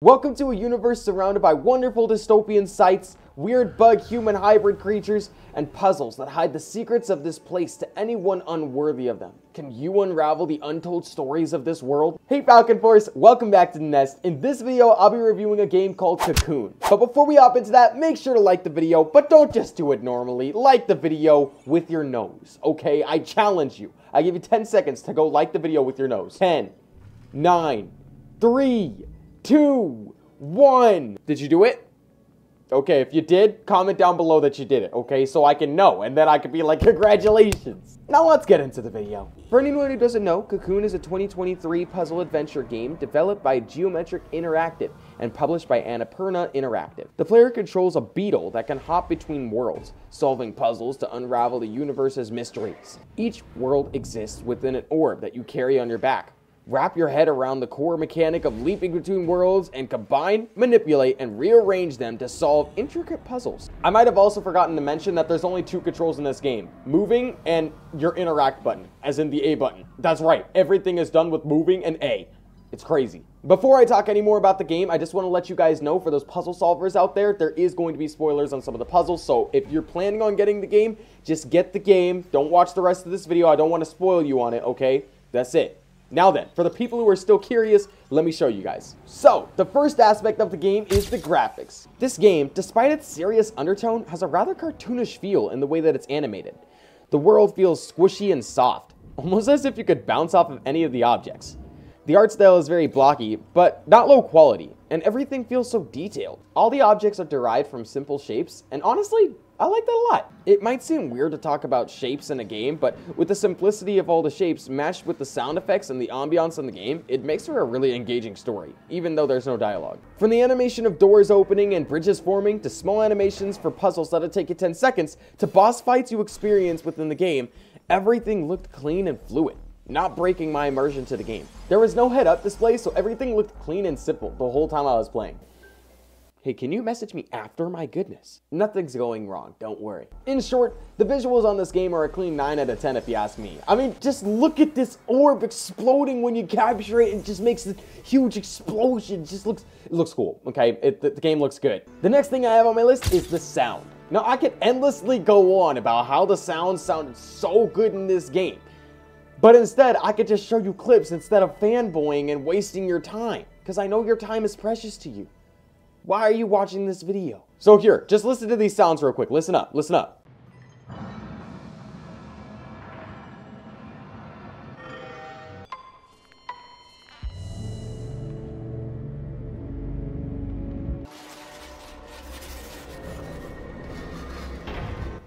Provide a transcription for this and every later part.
Welcome to a universe surrounded by wonderful dystopian sights, weird bug-human hybrid creatures, and puzzles that hide the secrets of this place to anyone unworthy of them. Can you unravel the untold stories of this world? Hey Falcon Force, welcome back to the nest. In this video, I'll be reviewing a game called Cocoon. But before we hop into that, make sure to like the video, but don't just do it normally. Like the video with your nose, okay? I challenge you. I give you 10 seconds to go like the video with your nose. 10, 9, 3, 2, 1. Did you do it? Okay, if you did, comment down below that you did it, okay? So I can know, and then I can be like, congratulations. Now let's get into the video. For anyone who doesn't know, Cocoon is a 2023 puzzle adventure game developed by Geometric Interactive and published by Annapurna Interactive. The player controls a beetle that can hop between worlds, solving puzzles to unravel the universe's mysteries. Each world exists within an orb that you carry on your back. Wrap your head around the core mechanic of leaping between worlds and combine, manipulate, and rearrange them to solve intricate puzzles. I might have also forgotten to mention that there's only two controls in this game. Moving and your interact button, as in the A button. That's right, everything is done with moving and A. It's crazy. Before I talk any more about the game, I just want to let you guys know, for those puzzle solvers out there, there is going to be spoilers on some of the puzzles, so if you're planning on getting the game, just get the game. Don't watch the rest of this video. I don't want to spoil you on it, okay? That's it. Now then, for the people who are still curious, let me show you guys. So, the first aspect of the game is the graphics. This game, despite its serious undertone, has a rather cartoonish feel in the way that it's animated. The world feels squishy and soft, almost as if you could bounce off of any of the objects. The art style is very blocky, but not low quality, and everything feels so detailed. All the objects are derived from simple shapes, and honestly, I like that a lot. It might seem weird to talk about shapes in a game, but with the simplicity of all the shapes matched with the sound effects and the ambiance in the game, it makes for a really engaging story, even though there's no dialogue. From the animation of doors opening and bridges forming, to small animations for puzzles that'll take you 10 seconds, to boss fights you experience within the game, everything looked clean and fluid, not breaking my immersion to the game. There was no head-up display, so everything looked clean and simple the whole time I was playing. Hey, can you message me after? My goodness. Nothing's going wrong, don't worry. In short, the visuals on this game are a clean 9 out of 10 if you ask me. I mean, just look at this orb exploding when you capture it. It just makes this huge explosion. It looks cool, okay? The game looks good. The next thing I have on my list is the sound. Now, I could endlessly go on about how the sound sounded so good in this game. But instead, I could just show you clips instead of fanboying and wasting your time, because I know your time is precious to you. Why are you watching this video? So here, just listen to these sounds real quick. Listen up, listen up.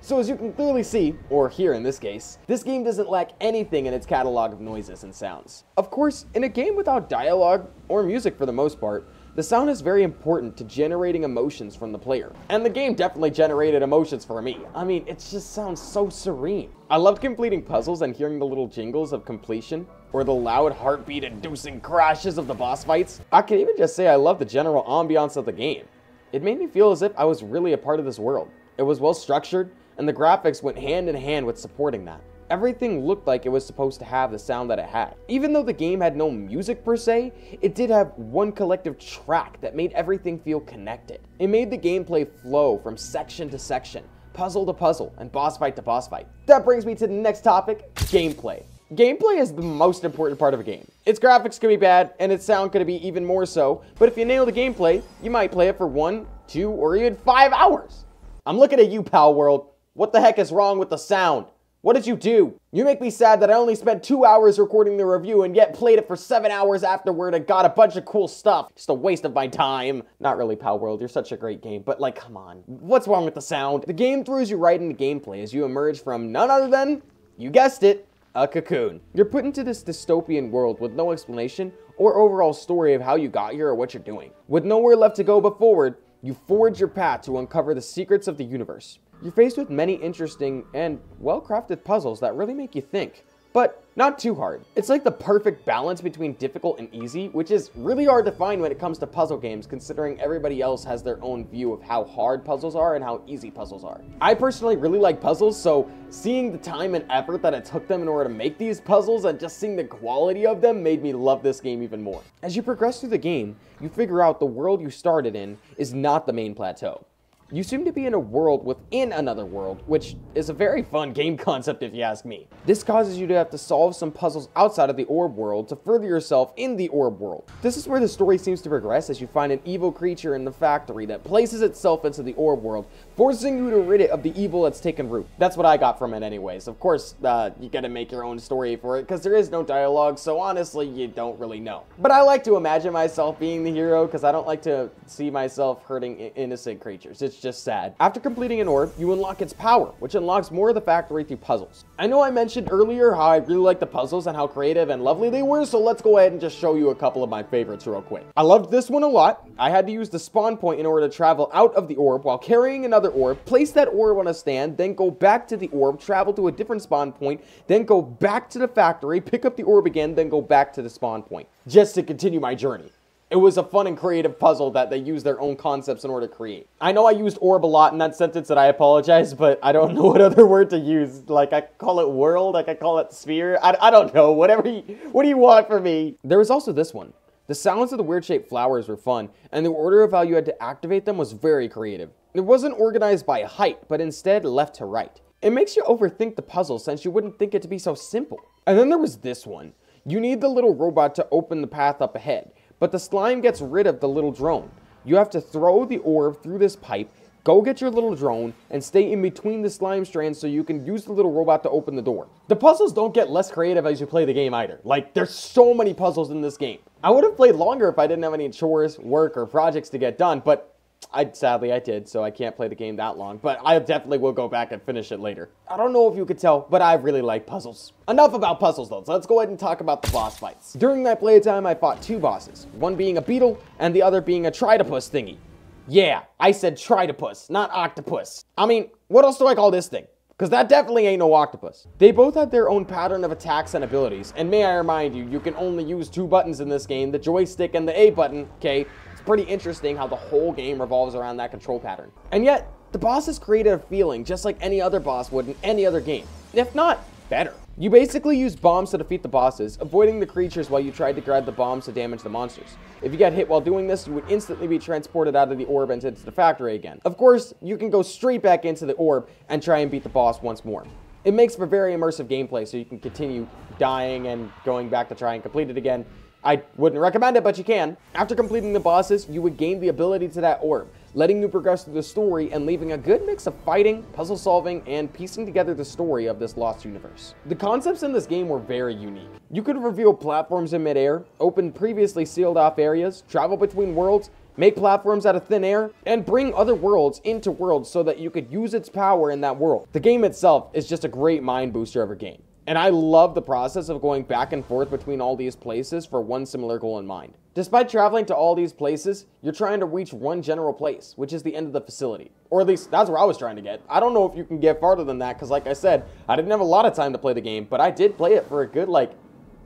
So as you can clearly see, or hear in this case, this game doesn't lack anything in its catalog of noises and sounds. Of course, in a game without dialogue, or music for the most part, the sound is very important to generating emotions from the player. And the game definitely generated emotions for me. I mean, it just sounds so serene. I loved completing puzzles and hearing the little jingles of completion, or the loud heartbeat-inducing crashes of the boss fights. I can even just say I love the general ambiance of the game. It made me feel as if I was really a part of this world. It was well structured, and the graphics went hand in hand with supporting that. Everything looked like it was supposed to have the sound that it had. Even though the game had no music per se, it did have one collective track that made everything feel connected. It made the gameplay flow from section to section, puzzle to puzzle, and boss fight to boss fight. That brings me to the next topic, gameplay. Gameplay is the most important part of a game. Its graphics can be bad, and its sound could be even more so, but if you nail the gameplay, you might play it for 1, 2, or even 5 hours. I'm looking at you, Pal World. What the heck is wrong with the sound? What did you do? You make me sad that I only spent 2 hours recording the review and yet played it for 7 hours afterward and got a bunch of cool stuff. Just a waste of my time. Not really, Pal World. You're such a great game, but like, come on. What's wrong with the sound? The game throws you right into gameplay as you emerge from none other than, you guessed it, a cocoon. You're put into this dystopian world with no explanation or overall story of how you got here or what you're doing. With nowhere left to go but forward, you forge your path to uncover the secrets of the universe. You're faced with many interesting and well-crafted puzzles that really make you think. but not too hard. It's like the perfect balance between difficult and easy, which is really hard to find when it comes to puzzle games, considering everybody else has their own view of how hard puzzles are and how easy puzzles are. I personally really like puzzles, so seeing the time and effort that it took them in order to make these puzzles and just seeing the quality of them made me love this game even more. As you progress through the game, you figure out the world you started in is not the main plateau. You seem to be in a world within another world, which is a very fun game concept if you ask me. This causes you to have to solve some puzzles outside of the orb world to further yourself in the orb world. This is where the story seems to progress as you find an evil creature in the factory that places itself into the orb world, forcing you to rid it of the evil that's taken root. That's what I got from it anyways. Of course, you gotta make your own story for it because there is no dialogue, so honestly, you don't really know. But I like to imagine myself being the hero because I don't like to see myself hurting innocent creatures. It's just sad. After completing an orb, you unlock its power, which unlocks more of the factory through puzzles. I know I mentioned earlier how I really like the puzzles and how creative and lovely they were, so let's go ahead and just show you a couple of my favorites real quick. I loved this one a lot. I had to use the spawn point in order to travel out of the orb while carrying another orb, place that orb on a stand, then go back to the orb, travel to a different spawn point, then go back to the factory, pick up the orb again, then go back to the spawn point, just to continue my journey. It was a fun and creative puzzle that they used their own concepts in order to create. I know I used orb a lot in that sentence and I apologize, but I don't know what other word to use. Like, I call it world, I could call it sphere. I don't know, what do you want from me? There was also this one. The sounds of the weird shaped flowers were fun, and the order of how you had to activate them was very creative. It wasn't organized by height, but instead left to right. It makes you overthink the puzzle since you wouldn't think it to be so simple. And then there was this one. You need the little robot to open the path up ahead. But the slime gets rid of the little drone. You have to throw the orb through this pipe, go get your little drone, and stay in between the slime strands so you can use the little robot to open the door. The puzzles don't get less creative as you play the game either. Like, there's so many puzzles in this game. I would have played longer if I didn't have any chores, work, or projects to get done, but sadly I did, so I can't play the game that long, but I definitely will go back and finish it later. I don't know if you could tell, but I really like puzzles. Enough about puzzles though, so let's go ahead and talk about the boss fights. During my playtime, I fought two bosses, one being a beetle and the other being a tritopus thingy. Yeah, I said tritopus, not octopus. I mean, what else do I call this thing? Because that definitely ain't no octopus. They both had their own pattern of attacks and abilities, and may I remind you, you can only use two buttons in this game, the joystick and the A button, okay? It's pretty interesting how the whole game revolves around that control pattern. And yet, the bosses created a feeling just like any other boss would in any other game, if not better. You basically use bombs to defeat the bosses, avoiding the creatures while you tried to grab the bombs to damage the monsters. If you got hit while doing this, you would instantly be transported out of the orb and into the factory again. Of course, you can go straight back into the orb and try and beat the boss once more. It makes for very immersive gameplay, so you can continue dying and going back to try and complete it again. I wouldn't recommend it, but you can. After completing the bosses, you would gain the ability to that orb, letting you progress through the story and leaving a good mix of fighting, puzzle solving, and piecing together the story of this lost universe. The concepts in this game were very unique. You could reveal platforms in midair, open previously sealed off areas, travel between worlds, make platforms out of thin air, and bring other worlds into worlds so that you could use its power in that world. The game itself is just a great mind booster of a game. And I love the process of going back and forth between all these places for one similar goal in mind. Despite traveling to all these places, you're trying to reach one general place, which is the end of the facility. Or at least, that's where I was trying to get. I don't know if you can get farther than that, because like I said, I didn't have a lot of time to play the game, but I did play it for a good,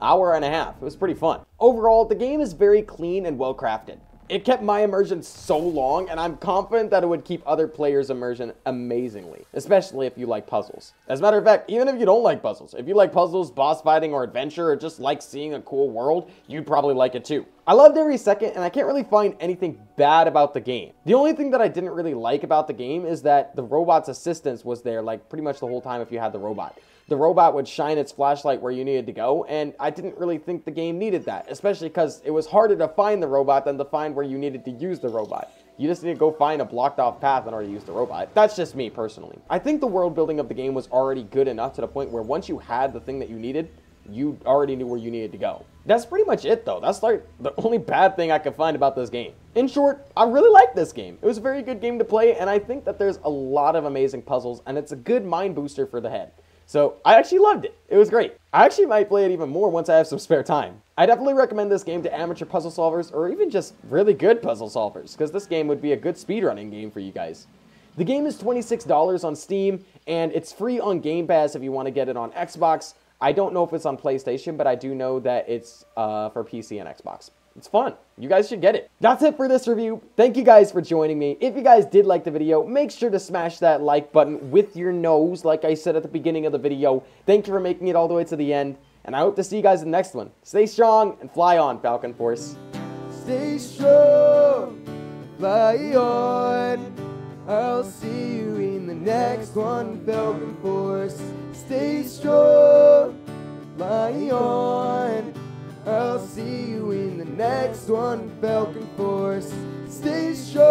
hour and a half. It was pretty fun. Overall, the game is very clean and well crafted. It kept my immersion so long, and I'm confident that it would keep other players' immersion amazingly, especially if you like puzzles. As a matter of fact, even if you don't like puzzles, if you like puzzles, boss fighting, or adventure, or just like seeing a cool world, you'd probably like it too. I loved every second, and I can't really find anything bad about the game. The only thing that I didn't really like about the game is that the robot's assistance was there pretty much the whole time if you had the robot. The robot would shine its flashlight where you needed to go, and I didn't really think the game needed that, especially because it was harder to find the robot than to find where you needed to use the robot. You just need to go find a blocked off path in order to use the robot. That's just me personally. I think the world building of the game was already good enough to the point where once you had the thing that you needed, you already knew where you needed to go. That's pretty much it though. That's the only bad thing I could find about this game. In short, I really like this game. It was a very good game to play, and I think that there's a lot of amazing puzzles, and it's a good mind booster for the head. So I actually loved it. It was great. I actually might play it even more once I have some spare time. I definitely recommend this game to amateur puzzle solvers or even just really good puzzle solvers, because this game would be a good speedrunning game for you guys. The game is $26 on Steam, and it's free on Game Pass if you want to get it on Xbox. I don't know if it's on PlayStation, but I do know that it's for PC and Xbox. It's fun. You guys should get it. That's it for this review. Thank you guys for joining me. If you guys did like the video, make sure to smash that like button with your nose, like I said at the beginning of the video. Thank you for making it all the way to the end, and I hope to see you guys in the next one. Stay strong and fly on, Falcon Force. Stay strong, fly on. I'll see you in the next one, Falcon Force. Stay strong, fly on. I'll see you in the next one, Falcon Force. Stay strong.